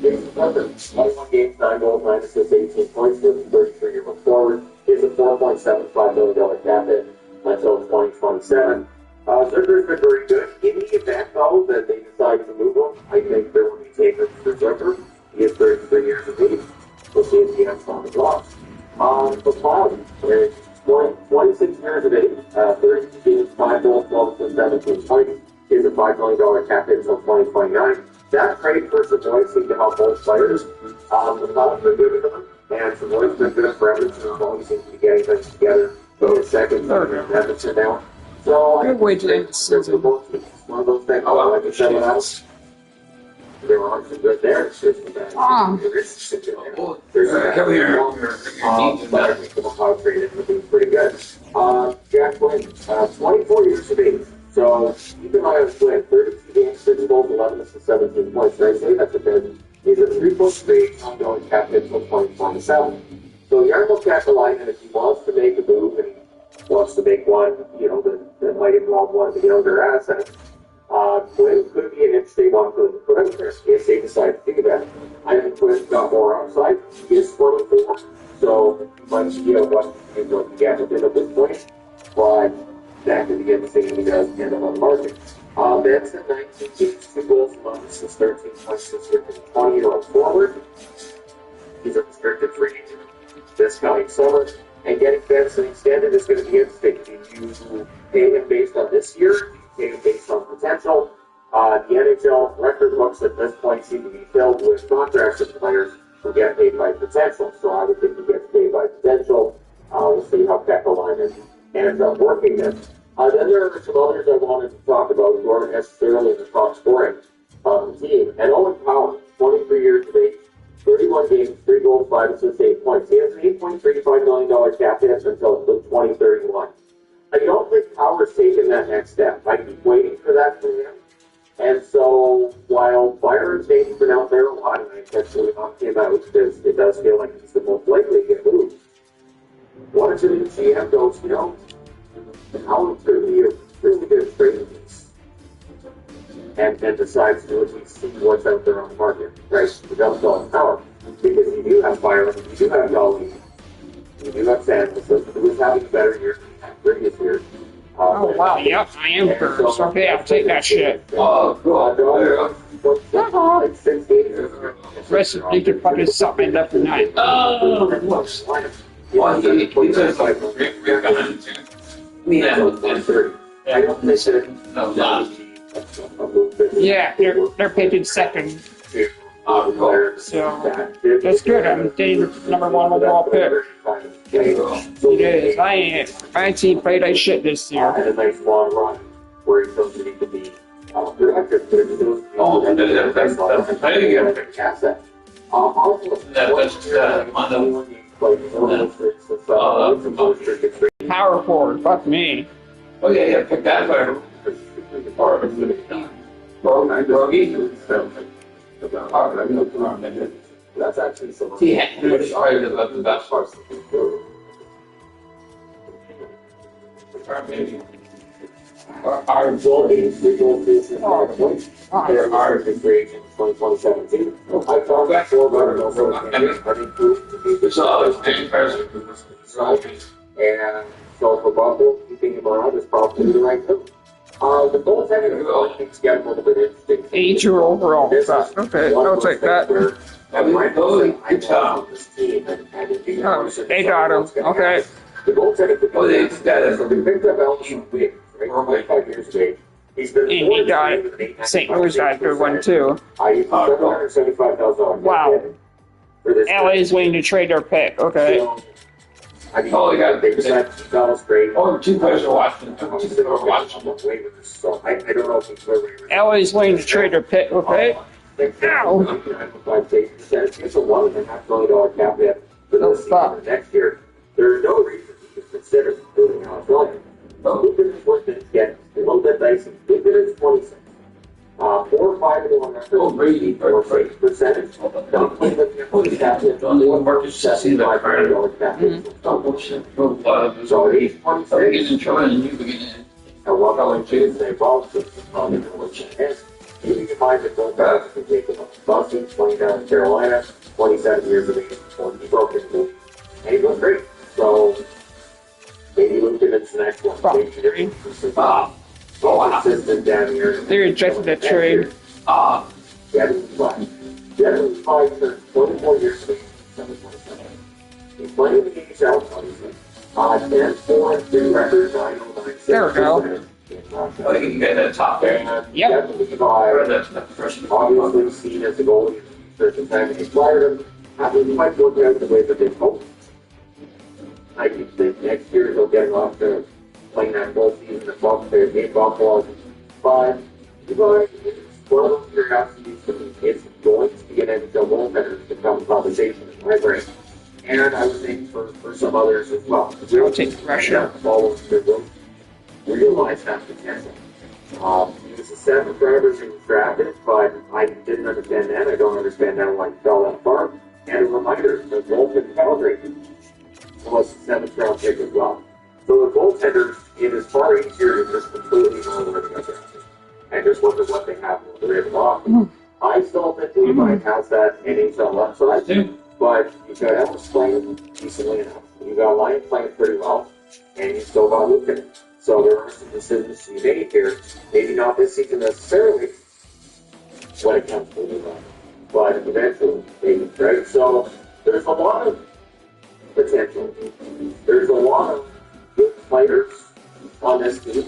Jason Tucker, 21 games, 9 goals, 9 assists, 18 points with a 33-year-old forward. He has a $4.75 million cap hit until 2027. Zucker's been very good. In the event, though, that they decide to move him, I think there will be takers for Zucker. He is 33 years of age. We'll see if he has on the blocks. The Cloud is 26 years of age, 32 games, 5 goals, 12 assists, 17 points. He has a $5 million cap hit until 2029. That trade for Savoy seemed to help both players. The Cloud's been good to them, and Savoy's been good for Edmonton. He seems to be getting things together. So his second, Edmonton now. So I Good way to end the season. one of those things. I like to set it out. There are some good there. There's some bad. There is some good there. There's some bad. But I think the Cloud traded would be pretty good. Jack Flynn, 24 years of age. So keep an eye on Flynn. 32 games, 6 goals, 11 assists, 17 points. Did I say that's a bit? He's a 3.3 ongoing captain until 2027. So Jarmo Kekalainen, if he wants to make a move and he wants to make one, that might involve one of the younger assets, Flynn could be an interesting one for them to put out there if they decide to do that. I think Flynn's got more upside. He is 24, so you might see what you get with him at this point. But that could be interesting if he does end up on the market. Benson, 19 games, 2 goals, 1 assist, 13 points, restricted 20-year-old forward. He's a restricted free agent this coming summer. And getting Benson extended is going to be interesting. Do you pay him based on this year? Do you pay him based on potential? The NHL record books at this point seem to be filled with contracts of players who get paid by potential. So I would think he gets paid by potential. We'll see how Kekalainen ends up working this. Then there are some others I wanted to talk about who aren't necessarily in the top scoring team. And Owen Power, 23 years of age, 31 games, 3 goals, 5 assists, 8 points. He has an $8.35 million cap hit until 2031. I don't think Power's taken that next step. I keep waiting for that from him. And so while Byron's name's been out there a lot, and I intentionally knocked him out because it does feel like he's the most likely to get moved. One of the GM goes, Howard's going to be a really good trading piece. And decides to at least see what's out there on the market, right? Without going Power. Because you do have Byron, you do have Dolly, you do have Sanchez, who was having a better year than previous years. Oh, wow, yep, I am first. Okay, I'll take that shit. Like 6 games. Recipe to put his something left tonight. Yeah, they're picking second. So that's good. I'm getting number 1 overall pick. It is. I ain't seen play like shit this year. And a nice long run where he doesn't need to be productive, but it still Power forward. Fuck me. Oh yeah, pick that fire. That's actually some. He had to really argue about the best parts. Maybe. Or our Goalies, the goalies is our points. There are the free agents 2017. I thought that four better also improved to be so I was paying person. and so for Buffalo, keeping him around is probably the right move. The goaltending things get a little bit interesting. 82 overall. Okay, I'll take that. They got him. Okay. The goaltending. Oh, they got it. So they picked up Elton Wick, right? 25 years of age. He's been And he got St. Louis got a good one too. $775,000. Wow. For this LA's waiting to trade their pick. Okay. So, I mean, they decided that was great. Oh, two players are watching. Two players are watching. So I don't know if he's waivers. LA's waiting to trade their pick. Okay. Ow. It's a $1.5 million cap hit for this season and next year. There's no reason to consider moving out of Australia. Lupin is worth it again. A little bit dicey. Lupin is 26. 4 or 5 to 1 record. Oh, Brady. Or Brady percentage. Don't play with your cap hit. Only one market should see that prior. Don't bullshit. So he's 26. So he gets in trouble and you begin to. And what I would do is they both probably you can find it going back to Jacob Bussy, 29 Carolina, 27 years of age, before he broke his knee. And he goes great. So maybe Lukin is the next one. Consistent down here. They rejected that trade. Devin Fly turns 24 years of age, 727. He's playing in the NHL, obviously. 10, 4, 3 record, 909. There we go. I think you get that top there. Yep. Obviously seen as a goalie in certain time and he fired him. Hasn't quite worked out the way that they hoped. I think next year he'll get off to playing that full season at Buffalo, in Buffalo. But it's one of those curiosities to me. It's going to be an NHL goaltender to become a conversation in my brain. And I would think for some others as well. I'll take Russia. Follows the room. Realize that potential. He was a 7th driver he was drafted, but I didn't understand that. I don't understand now why he fell that far. And a reminder, the goaltender Calgary was the 7th round pick as well. So the goaltenders, it is far easier to just completely ignore the drafted and just look at what they have when they're able to offer. I still think Levi has that NHL upside, but you've got Ellis playing decently enough. You've got Lyon playing pretty well, and you still got Lukin. So there are some decisions to be made here. Maybe not this season necessarily when it comes to Levi, but eventually, maybe, right? So there's a lot of potential. There's a lot of good players on this team.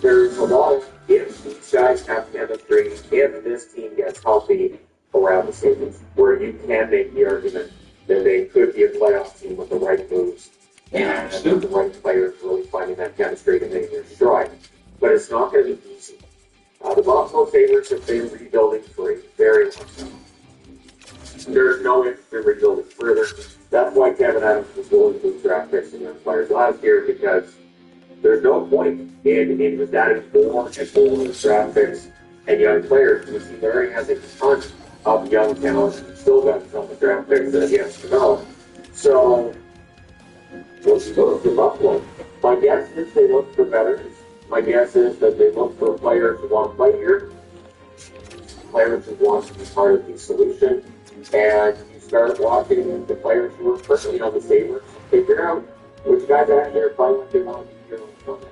There's a lot of if these guys have chemistry, if this team gets healthy around the Sabres, where you can make the argument that they could be a playoff team with the right moves. And the right players really finding that chemistry to make their stride. But it's not going to be easy. The Buffalo Sabres have been rebuilding for a very long time. There's no interest in rebuilding further. That's why Kevin Adams was willing to draft picks and young players last year, because there's no point in just adding more and more draft picks and young players. You see, Larry has a ton of young talent. He's still got some of the draft picks that he has to develop. So, let's go to Buffalo. My guess is they look for veterans. My guess is that they look for players who want to play here, players who want to be part of the solution, and you start watching the players who are currently on the Sabres figure out which guys actually are playing what they want to be here on the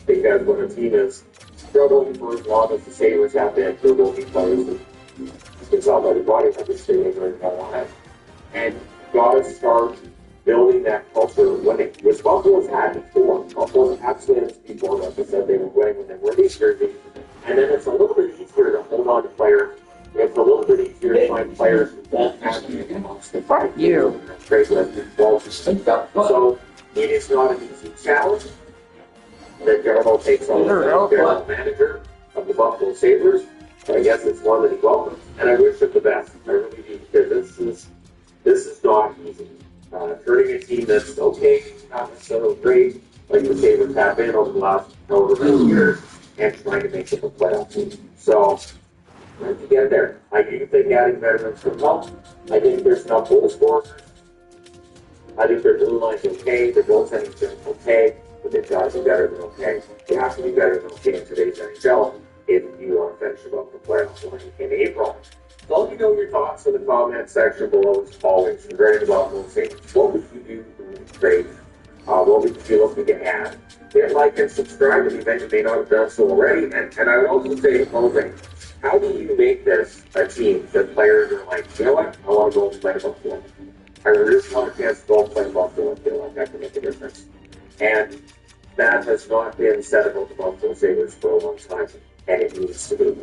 because when a team is struggling for as long as the Sabres have been, there will be players who you can tell by the body that they're staying in their lives. And you've got to start building that culture of winning, which Buffalo's had before. Buffalo's absolutely had before, like I said, they were winning when they were these jerseys. And then it's a little bit easier to hold on to players. It's a little bit easier to find players who won't have to be amongst the Fuck you. trade list as well. So it is not an easy challenge that Garbo takes on as general manager of the Buffalo Sabres. I guess it's one that he welcomes, and I wish him the best. I really do, because this is not easy. Turning a team that's okay, not necessarily great, like the Sabres have been over the last however many years, and trying to make it a playoff team. So to get there. I do think adding veterans will help. I think there's enough goal scorers. I think their blue line's okay, their goaltending's okay, but they've got to be better than okay. They have to be better than okay in today's NHL if you want to finish above the playoff line in April. So let me know your thoughts in the comment section below as always. Regarding about those things, what would you do in the trade? What would you look to add? Hit like and subscribe if you may not have done so already. And I would also say in closing, how do you make this a team that players are like, you know what, I want to go and play Buffalo. I really want a chance to go and play Buffalo and feel like that can make a difference. And that has not been said about the Buffalo Sabres for a long time, and it needs to be.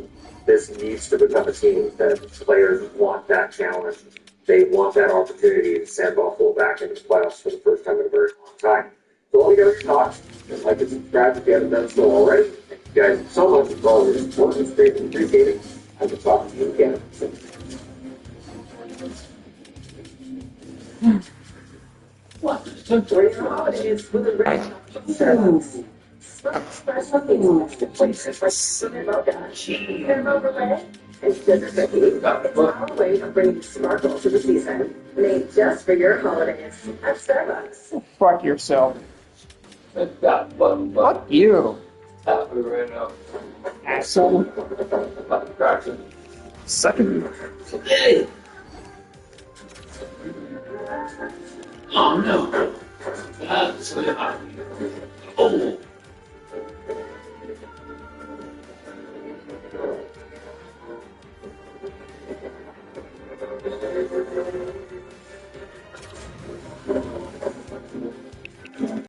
This needs to become a team that players want that challenge. They want that opportunity to send Buffalo back into the playoffs for the first time in a very long time. So all you got to talk, like and subscribe if you haven't done so already. Thank you guys so much for all your support. It's greatly appreciated. I will talk to you again. Enjoy your holidays with a rich service. Special things to places like Cinema Dash, Cinema Relay, and Scissor Cookie. It's our way of bringing sparkle to the season, made just for your holidays at Starbucks. Fuck yourself. Fuck you. Asshole. Second. Oh no. That's what I. Oh.